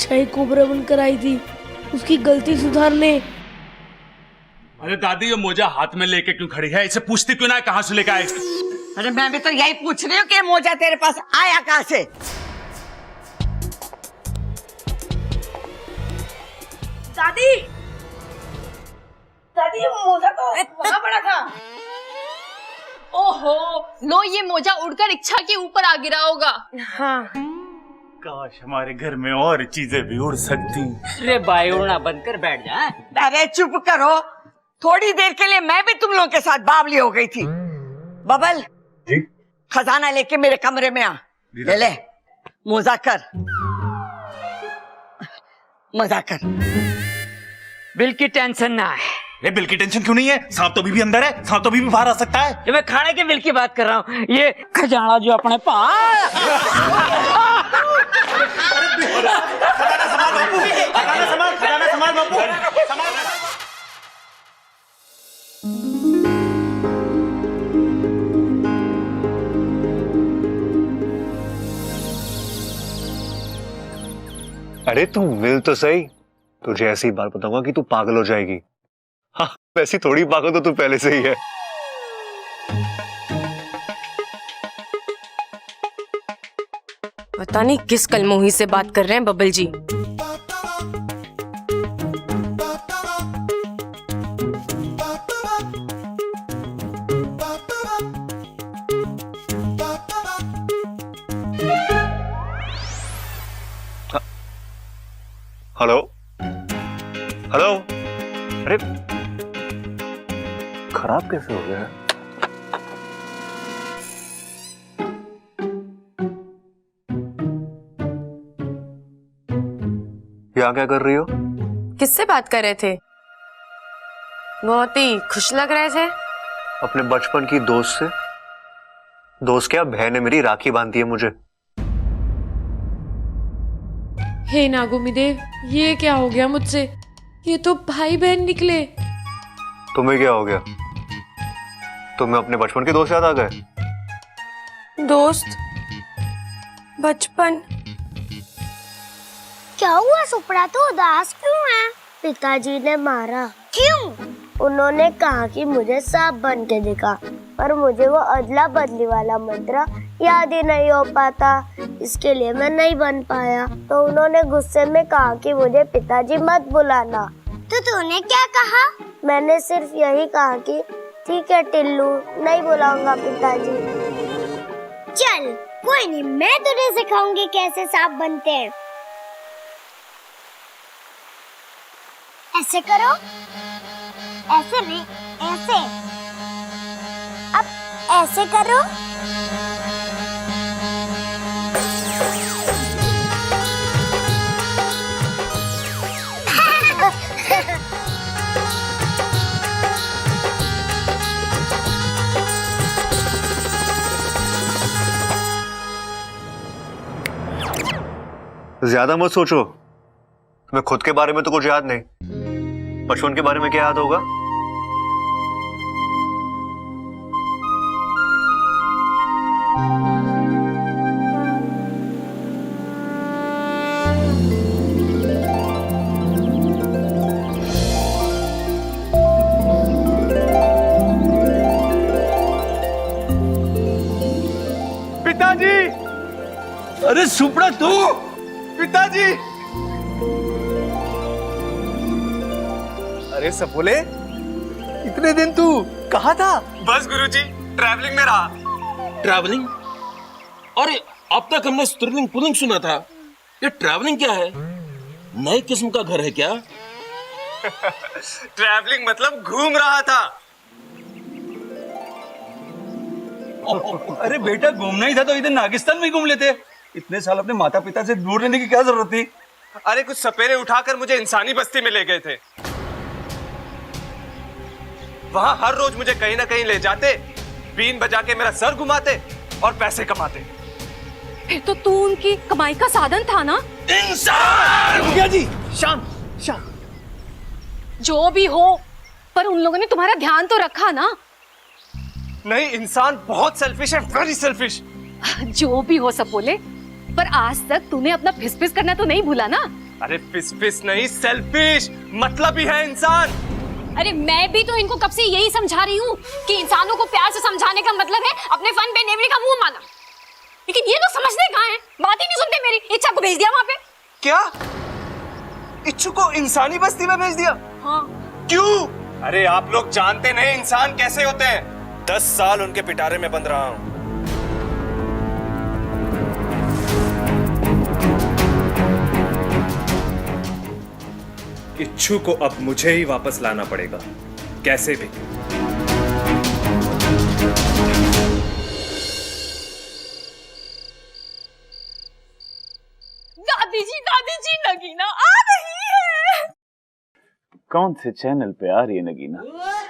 अच्छा ही कोबरा बनकर आई थी, उसकी गलती सुधारने। अरे दादी, ये मोजा हाथ में लेके क्यों खड़ी है? इसे पूछती क्यों ना कहाँ से लेके आए? अरे मैं भी तो यही पूछ रही हूँ कि मोजा तेरे पास आया कहाँ से? दादी, दादी ये मोजा तो वहाँ पड़ा था। ओहो, लो ये मोजा उड़कर इच्छा के ऊपर आ गिरा होगा। हाँ, काश हमारे घर में और चीजें भी उड़ सकती। अरे भाई, उड़ना बंद कर बैठ जा। अरे चुप करो, थोड़ी देर के लिए मैं भी तुम लोगों के साथ बावली हो गई थी। बबल जी? खजाना लेके मेरे कमरे में आ। ले मोजा कर, मजा कर। बिल की टेंशन ना है। ये बिल की टेंशन क्यों नहीं है? सांप तो अभी भी अंदर है, सांप तो अभी भी बाहर आ सकता है। ये मैं खाने के बिल की बात कर रहा हूँ, ये खजाना जो अपने पास। खजाना संभाल बापू। अरे तू मिल तो सही, तुझे ऐसी बात बताऊंगा कि तू पागल हो जाएगी। हाँ, वैसी थोड़ी पागल तो तू पहले से ही है। पता नहीं किस कलमोही से बात कर रहे हैं बबल जी। हेलो हेलो, अरे खराब कैसे हो गया? यहाँ क्या कर रही हो? किससे बात कर रहे थे? बहुत ही खुश लग रहे थे। अपने बचपन की दोस्त से। दोस्त क्या, बहन है मेरी, राखी बांधती है मुझे। हे नागुमी देव, ये क्या हो गया मुझसे? ये तो भाई बहन निकले। तुम्हें क्या हो गया? तुम्हें अपने बचपन के दोस्त याद आ गए? दोस्त? बचपन? क्या हुआ सुपड़ा, तो उदास क्यों है? पिताजी ने मारा। क्यों? उन्होंने कहा कि मुझे सांप बन के दिखा, पर मुझे वो अदला बदली वाला मंत्र याद ही नहीं हो पाता, इसके लिए मैं नहीं बन पाया। तो उन्होंने गुस्से में कहा कि मुझे पिताजी मत बुलाना। तो तूने क्या कहा? मैंने सिर्फ यही कहा कि ठीक है टिल्लू, नहीं बुलाऊंगा पिताजी। चल कोई नहीं, मैं तुझे सिखाऊंगी कैसे सांप बनते हैं। ऐसे करो, ऐसे नहीं, ऐसे। अब ऐसे करो। ज्यादा मत सोचो, तुम्हें खुद के बारे में तो कुछ याद नहीं, बचपन के बारे में क्या याद होगा? पिताजी! अरे सुपड़ा तू! पिताजी! अरे सपोले, इतने दिन तू कहाँ था? बस गुरुजी, ट्रैवलिंग में रहा। ट्रैवलिंग? अरे अब तक हमने स्त्रीलिंग पुल्लिंग सुना था, ये ट्रैवलिंग क्या है? नई किस्म का घर है क्या? ट्रैवलिंग मतलब घूम रहा था। अरे बेटा, घूमना ही था तो इधर नागिस्तान में घूम लेते। इतने साल अपने माता पिता से दूर रहने की क्या जरूरत थी? अरे कुछ सपेरे उठाकर मुझे इंसानी बस्ती में ले गए थे। वहां हर रोज मुझे कहीं ना कहीं ले जाते, बीन बजा के मेरा सर घुमाते और पैसे कमाते। फिर तो तू उनकी कमाई का साधन था ना? इंसान! क्या जी? शांत शांत। जो भी हो, पर उन लोगों ने तुम्हारा ध्यान तो रखा ना? नहीं, इंसान बहुत सेल्फिश है, वेरी सेल्फिश। जो भी हो सपोले, पर आज तक तूने अपना फिस फिस करना तो नहीं भूला ना? अरे फिस फिस नहीं, सेल्फिश मतलब ही है इंसान। अरे मैं भी तो इनको कब से यही समझा रही हूँ कि इंसानों को प्यार से समझाने का मतलब है अपने फन पे नेवरी का मुंह माना, लेकिन ये लोग समझते कहाँ हैं, बात ही नहीं सुनते मेरी। इच्छा को भेज दिया वहाँ पे। क्या? इच्छु को इंसानी बस्ती में भेज दिया? हाँ। क्यों? अरे आप लोग जानते नहीं इंसान कैसे होते हैं। 10 साल उनके पिटारे में बंद रहा हूं। इच्छु को अब मुझे ही वापस लाना पड़ेगा, कैसे भी। दादी जी नगीना आ रही है। कौन से चैनल पे आ रही है नगीना?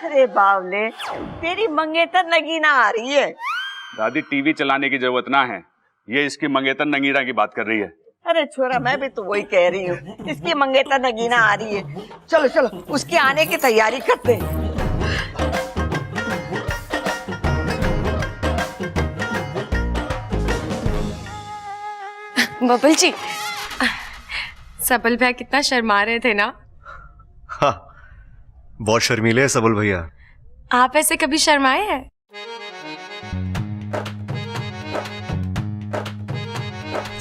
अरे बावले, तेरी मंगेतर नगीना आ रही है। दादी टीवी चलाने की जरूरत ना है, ये इसकी मंगेतर नगीना की बात कर रही है। अरे छोरा, मैं भी तो वही कह रही हूँ, इसकी मंगेतर नगीना आ रही है। चलो चलो उसके आने की तैयारी करते हैं। बबल जी, सबल भैया कितना शर्मा रहे थे ना। हाँ, बहुत शर्मीले है सबल भैया। आप ऐसे कभी शर्माए हैं?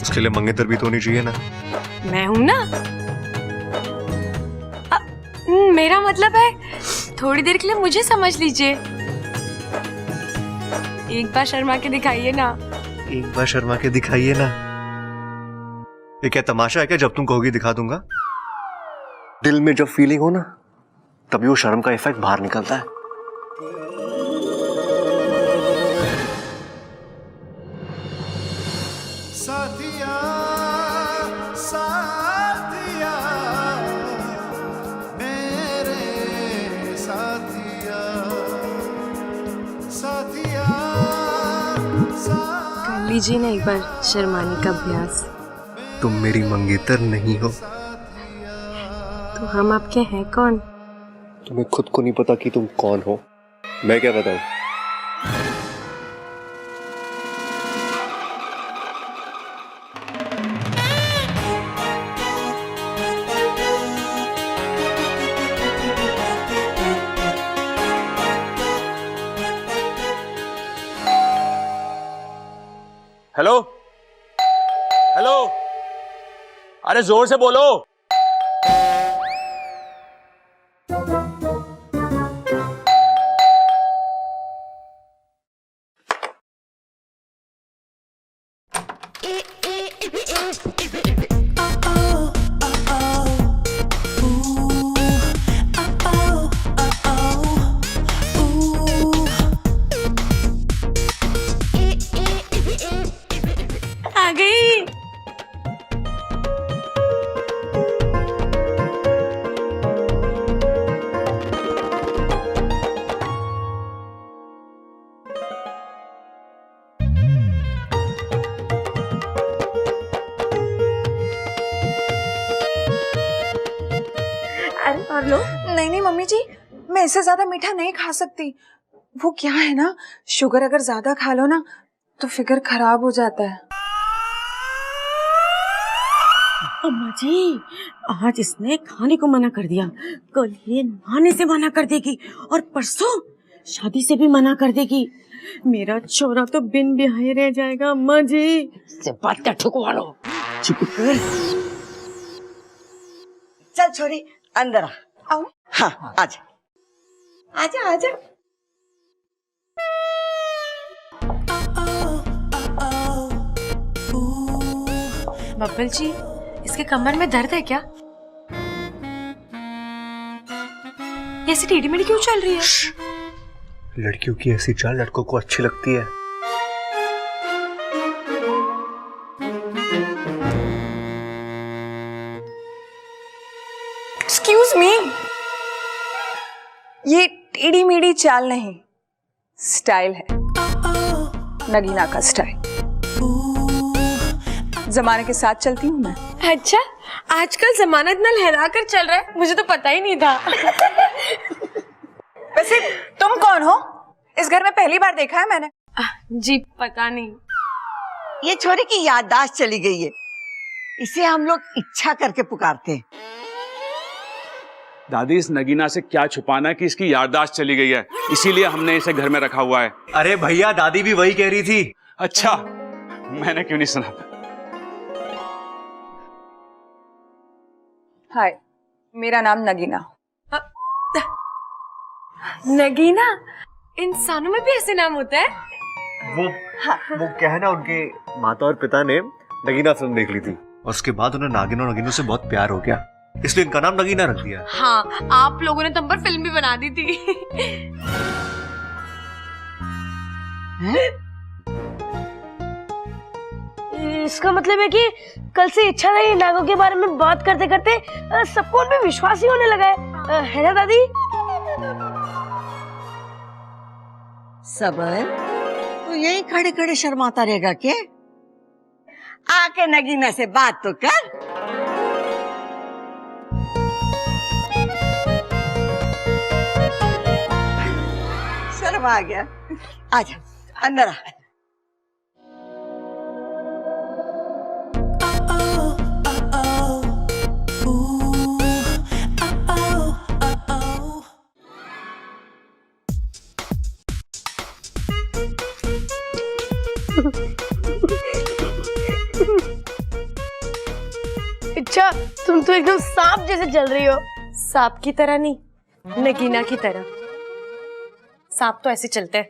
उसके लिए मंगेतर भी तो होनी चाहिए ना। मैं हूं ना। मेरा मतलब है थोड़ी देर के लिए मुझे समझ लीजिए। एक बार शर्मा के दिखाइए ना। एक बार शर्मा के दिखाइए ना। ये क्या तमाशा है क्या? जब तुम कहोगी दिखा दूंगा। दिल में जब फीलिंग हो ना, तभी वो शर्म का इफेक्ट बाहर निकलता है। साथिया साथिया मेरे साथिया साथिया कर लीजिए ना एक बार शर्माने का अभ्यास। तुम मेरी मंगेतर नहीं हो तो हम आपके हैं कौन? तुम्हें खुद को नहीं पता कि तुम कौन हो, मैं क्या बताऊं? हेलो हेलो, अरे जोर से बोलो। आ गई। और लो। नहीं नहीं मम्मी जी, मैं इससे ज्यादा मीठा नहीं खा सकती। वो क्या है ना, शुगर अगर ज्यादा खा लो ना तो फिगर खराब हो जाता है। अम्मा जी, आज इसने खाने को मना कर दिया, कल ये नहाने से मना कर देगी और परसों शादी से भी मना कर देगी। मेरा छोरा तो बिन ब्याहे रह जाएगा अम्मा जी। से बात का ठुकवा लो। चुप कर। चल छोरी अंदर आओ। हाँ आजा आजा आजा। बब्बल जी, इसके कमर में दर्द है क्या? ऐसी टेढ़ी मेढ़ी क्यों चल रही है? लड़कियों की ऐसी चाल लड़कों को अच्छी लगती है। एक्सक्यूज मी, ये टेढ़ी मेढ़ी चाल नहीं, स्टाइल है, नगीना का स्टाइल। जमाने के साथ चलती हूँ मैं। अच्छा, आजकल जमाना इतना लहरा कर चल रहा है, मुझे तो पता ही नहीं था। वैसे तुम कौन हो? इस घर में पहली बार देखा है मैंने। जी पता नहीं। ये छोरी की याददाश्त चली गई है, इसे हम लोग इच्छा करके पुकारते हैं। दादी इस नगीना से क्या छुपाना कि इसकी याददाश्त चली गई है, इसीलिए हमने इसे घर में रखा हुआ है। अरे भैया दादी भी वही कह रही थी। अच्छा, मैंने क्यों नहीं सुना था? हाय, मेरा नाम नगीना। नगीना? इंसानों में भी ऐसे नाम होता है? वो क्या है ना, उनके माता और पिता ने नगीना फिल्म देख ली थी और उसके बाद उन्हें नागिन और नगीनों से बहुत प्यार हो गया, इसलिए इनका नाम नगीना रख दिया। हाँ, आप लोगों ने तुम पर फिल्म भी बना दी थी। इसका मतलब है कि कल से इच्छा नहीं नागों के बारे में बात करते करते सबको उन पे विश्वास ही होने लगा है ना दादी? सबर, तू यही खड़े खड़े शर्माता रहेगा क्या? आके नगीना से बात तो कर। शर्म आ गया, आजा अंदर आ। अच्छा, तुम तो एकदम सांप जैसे चल रही हो। सांप की तरह नहीं, नगीना की तरह। सांप तो ऐसे चलते हैं।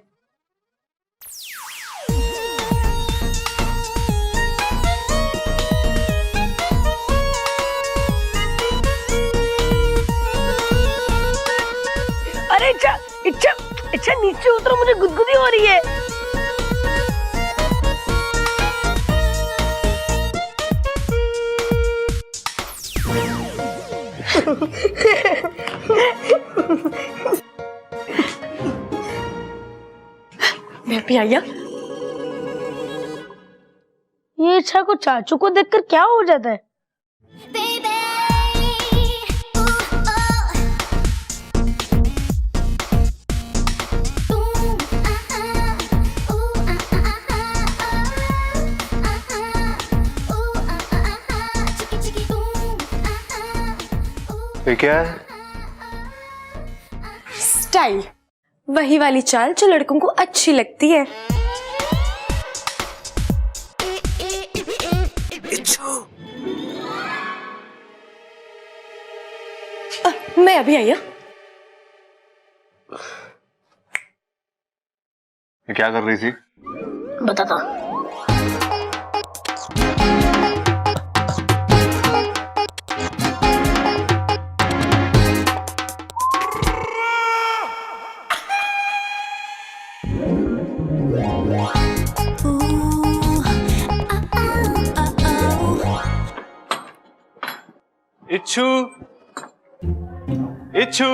अरे इच्छा इच्छा इच्छा, नीचे उतरो, मुझे गुदगुदी हो रही है। मैं भी आया। ये इच्छा को चाचू को देखकर क्या हो जाता है? ये क्या है? स्टाइल, वही वाली चाल जो लड़कों को अच्छी लगती है। मैं अभी आई। ये क्या कर रही थी? बताता। इच्छू, इच्छू।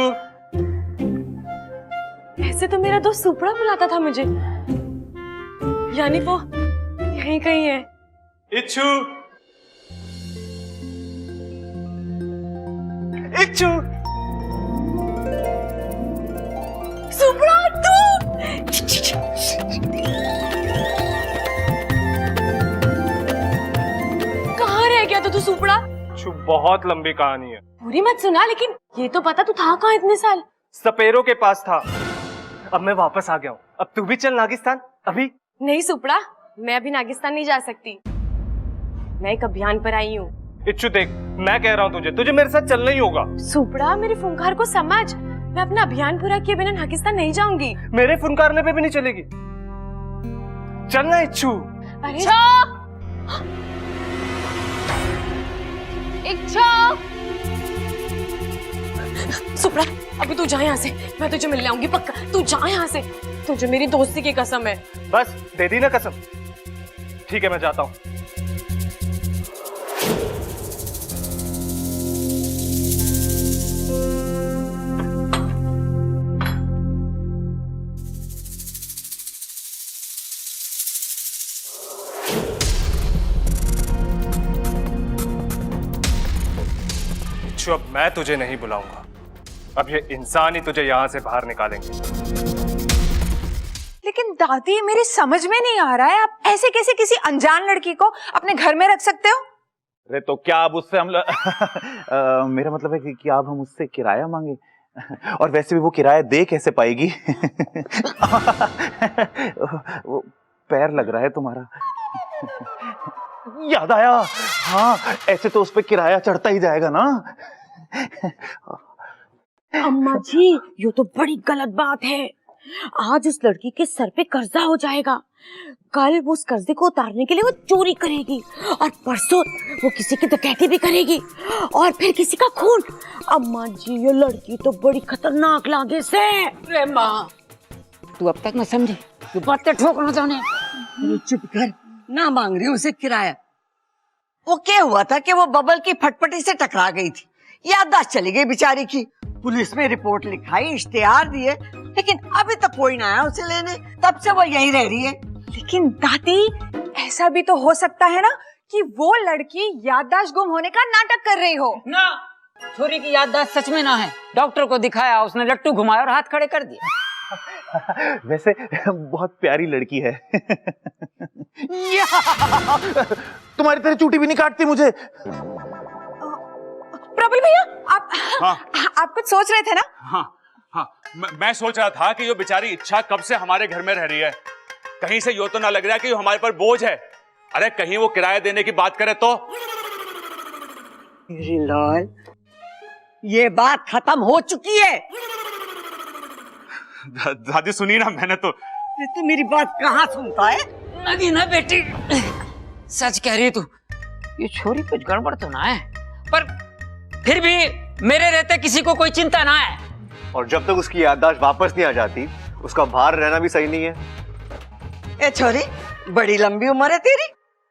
ऐसे तो मेरा दोस्त सुपड़ा बुलाता था मुझे, यानी वो यहीं कहीं है। इच्छू, इच्छू। सुपड़ा, तू कहाँ रह गया था तू सुपड़ा? बहुत लंबी कहानी है, पूरी मत सुना, लेकिन ये तो पता तू था कहाँ इतने साल? सपेरों के पास था, अब मैं वापस आ गया हूँ। अब तू भी चल नागिस्तान। अभी नहीं सुपड़ा, मैं अभी नागिस्तान नहीं जा सकती। मैं एक अभियान पर आई हूँ। इच्छू देख, मैं कह रहा हूँ तुझे मेरे साथ चलना ही होगा। सुपड़ा, मेरे फुंकार को समझ, मैं अपना अभियान पूरा किए बिना नागिस्तान नहीं जाऊंगी। मेरे फुनकारने पे भी नहीं चलेगी। चलना इच्छू। इच्छा, इच्छा। सुपड़ा, अभी तू जा यहाँ से, मैं तुझे मिलने आऊंगी पक्का। तू जा यहाँ से, तुझे मेरी दोस्ती की कसम है। बस दे दी ना कसम। ठीक है, मैं जाता हूँ। अब मैं तुझे नहीं बुलाऊंगा, अब ये इंसान ही तुझे यहां से बाहर निकालेंगे। लेकिन दादी, मेरी समझ में नहीं आ रहा है, आप ऐसे कैसे किसी अनजान लड़की को अपने घर में रख सकते हो? अरे तो क्या अब उससे हम मेरा मतलब है कि अब हम उससे किराया मांगे, और वैसे भी वो किराया दे कैसे पाएगी? वो पैर लग रहा है तुम्हारा। याद आया, हाँ ऐसे तो उस पे किराया चढ़ता ही जाएगा ना। अम्मा जी ये तो बड़ी गलत बात है। आज उस लड़की के सर पे कर्जा हो जाएगा, कल वो उस कर्जे को उतारने के लिए वो चोरी करेगी, और परसों वो किसी की डकैती भी करेगी, और फिर किसी का खून। अम्मा जी ये लड़की तो बड़ी खतरनाक लागे से। अरे माँ, तू अब तक न समझी, तू बातें ठोकना चाहने। चुप कर, ना मांग रही उसे किराया। वो क्या हुआ था कि वो बबल की फटफटी से टकरा गई थी, याददाश्त चली गई बेचारी की। पुलिस में रिपोर्ट लिखाई, इश्तेहार दिए, लेकिन अभी तक कोई ना आया उसे लेने। तब से वो यहीं रह रही है। लेकिन दादी, ऐसा भी तो हो सकता है ना कि वो लड़की याददाश्त गुम होने का नाटक कर रही हो। ना, छोरी की याददाश्त सच में ना है। डॉक्टर को दिखाया, उसने लट्टू घुमाया और हाथ खड़े कर दिए। वैसे बहुत प्यारी लड़की है। तुम्हारी तरह चूटी भी नहीं काटती मुझे। प्रबल भैया, हाँ। आप कुछ सोच रहे थे ना? हाँ हाँ, मैं सोच रहा था कि ये बेचारी इच्छा कब से हमारे घर में रह रही है। कहीं से यो तो ना लग रहा कि ये हमारे पर बोझ है। अरे कहीं वो किराया देने की बात करे तो। लाल, ये बात खत्म हो चुकी है। दादी सुनी ना, मैंने तो। तू मेरी बात कहाँ सुनता है? नगीना बेटी, सच कह रही है तू। ये छोरी कुछ गड़बड़ तो ना है, पर फिर भी मेरे रहते किसी को कोई चिंता ना है। और जब तक उसकी याददाश्त वापस नहीं आ जाती, उसका बाहर रहना भी सही नहीं है। ए छोरी, बड़ी लंबी उम्र है तेरी,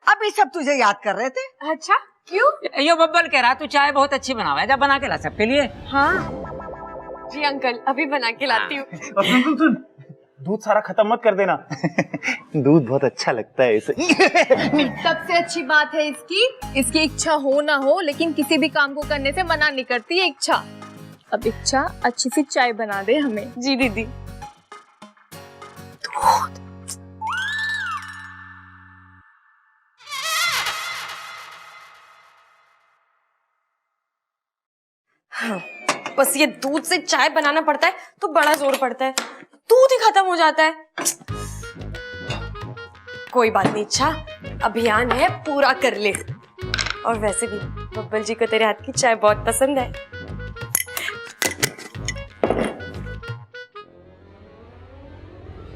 अभी सब तुझे याद कर रहे थे। अच्छा, क्यों? यो बब्बल कह रहा तू चाय बहुत अच्छी बनावा है, जा बना के ला सबके लिए। हाँ जी अंकल, अभी बना के लाती हूँ। सुन, दूध सारा खत्म मत कर देना। दूध बहुत अच्छा लगता है इसे। सबसे अच्छी बात है इसकी इच्छा हो ना हो, लेकिन किसी भी काम को करने से मना नहीं करती है इच्छा। अब इच्छा अच्छी सी चाय बना दे हमें। जी दीदी। हाँ, बस ये दूध से चाय बनाना पड़ता है तो बड़ा जोर पड़ता है, दूध ही खत्म हो जाता है। कोई बात नहीं इच्छा, अभियान है पूरा कर ले। और वैसे भी बब्बल जी को तेरे हाथ की चाय बहुत पसंद है।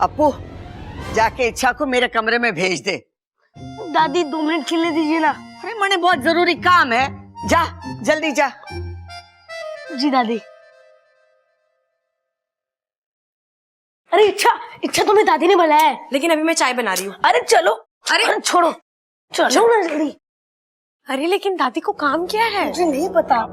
अपू, जाके इच्छा को मेरे कमरे में भेज दे। दादी 2 मिनट खेलने दीजिए ना। अरे मने बहुत जरूरी काम है, जा जल्दी जा। जी दादी। अरे इच्छा तुम्हें दादी ने बुलाया है। लेकिन अभी मैं चाय बना रही हूँ। अरे चलो। अरे छोड़ो, चलो ना जल्दी। अरे लेकिन दादी को काम क्या है? मुझे नहीं पता।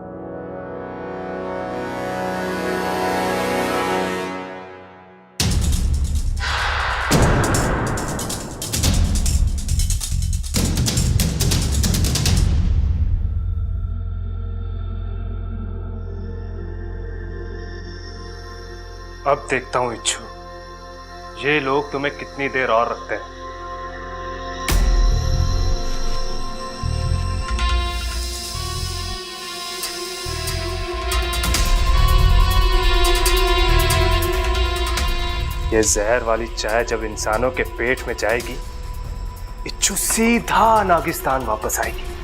अब देखता हूँ इच्छू, ये लोग तुम्हें कितनी देर और रखते हैं। ये जहर वाली चाय जब इंसानों के पेट में जाएगी, इच्छू सीधा नागिस्तान वापस आएगी।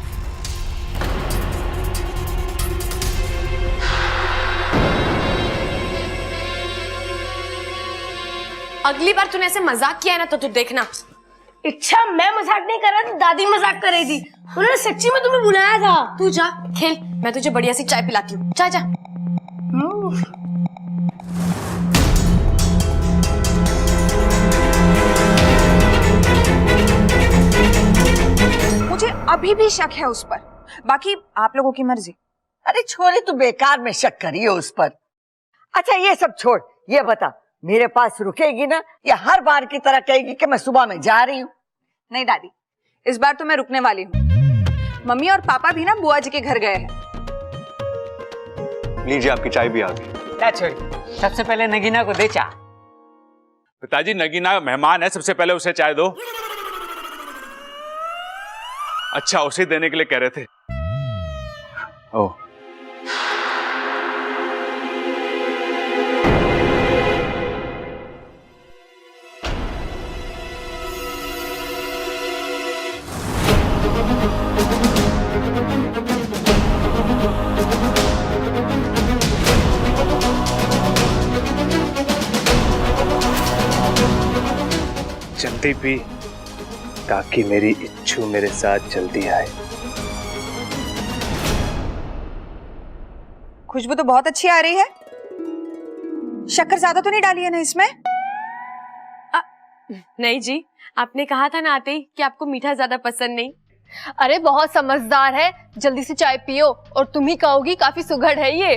अगली बार तूने ऐसे मजाक किया है ना तो तू देखना। इच्छा, मैं मजाक नहीं कर रहा था, दादी मजाक कर रही थी। उन्होंने सच्ची में तुम्हें बुलाया था। तू जा खेल, मैं तुझे बढ़िया सी चाय पिलाती हूँ। जा जा। मुझे अभी भी शक है उस पर, बाकी आप लोगों की मर्जी। अरे छोरी, तू बेकार में शक करी है उस पर। अच्छा ये सब छोड़, ये बता मेरे पास रुकेगी ना, या हर बार की तरह कहेगी कि मैं सुबह में जा रही हूँ? नहीं दादी, इस बार तो मैं रुकने वाली हूँ। मम्मी और पापा भी ना बुआ जी के घर गए हैं। लीजिए आपकी चाय भी आ गई। क्या छोरी, सबसे पहले नगीना को दे चाय। पिताजी, नगीना मेहमान है, सबसे पहले उसे चाय दो। अच्छा, उसे देने के लिए कह रहे थे। ओह, जल्दी पी ताकि मेरी इच्छू मेरे साथ जल्दी आए। खुशबू तो बहुत अच्छी आ रही है। शक्कर ज्यादा तो नहीं डाली है ना इसमें? नहीं जी, आपने कहा था ना आते ही कि आपको मीठा ज्यादा पसंद नहीं। अरे बहुत समझदार है, जल्दी से चाय पियो और तुम ही कहोगी काफी सुघड़ है ये।